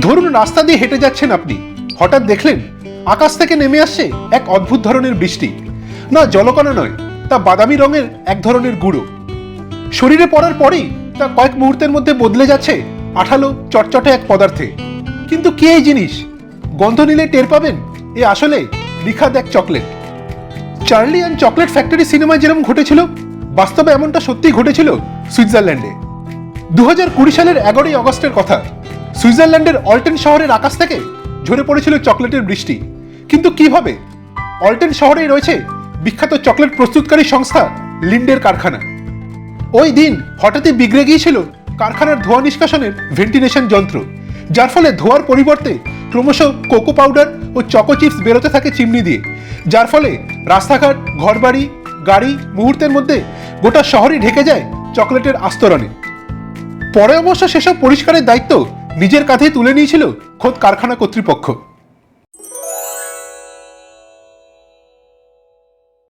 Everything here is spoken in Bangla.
ধরুন রাস্তা দিয়ে হেঁটে যাচ্ছেন আপনি, হঠাৎ দেখলেন আকাশ থেকে নেমে আসছে এক অদ্ভুত ধরনের বৃষ্টি। না জলকণা নয়, তা বাদামি রঙের এক ধরনের গুঁড়ো। শরীরে পড়ার পরেই তা কয়েক মুহূর্তের মধ্যে বদলে যাচ্ছে আঠালো চটচটে এক পদার্থে। কিন্তু কি এই জিনিস? গন্ধ নিলে টের পাবেন এ আসলে নিখাদ এক chocolate. Charlie and chocolate factory সিনেমায় যেরকম ঘটেছিল, বাস্তবে এমনটা সত্যিই ঘটেছিল সুইজারল্যান্ডে। 2020 সালের 11ই অগস্টের কথা। সুইজারল্যান্ডের অল্টেন শহরের আকাশ থেকে ঝরে পড়েছিল চকলেটের বৃষ্টি। কিন্তু কিভাবে? অল্টেন শহরেই রয়েছে বিখ্যাত চকলেট প্রস্তুতকারী সংস্থা লিন্ডের কারখানা। ওই দিন হঠাৎই বিগড়ে গিয়েছিল কারখানার ধোঁয়া নিষ্কাশনের ভেন্টিলেশন যন্ত্র, যার ফলে ধোঁয়ার পরিবর্তে ক্রমশ কোকো পাউডার ও চকো চিপস বেরোতে থাকে চিমনি দিয়ে, যার ফলে রাস্তাঘাট, ঘরবাড়ি, গাড়ি মুহূর্তের মধ্যে গোটা শহরই ঢেকে যায় চকলেটের আস্তরণে। পরে অবশ্য সেসব পরিষ্কারের দায়িত্ব নিজের কাঁধেই তুলে নিয়েছিল খোদ কারখানা কর্তৃপক্ষ।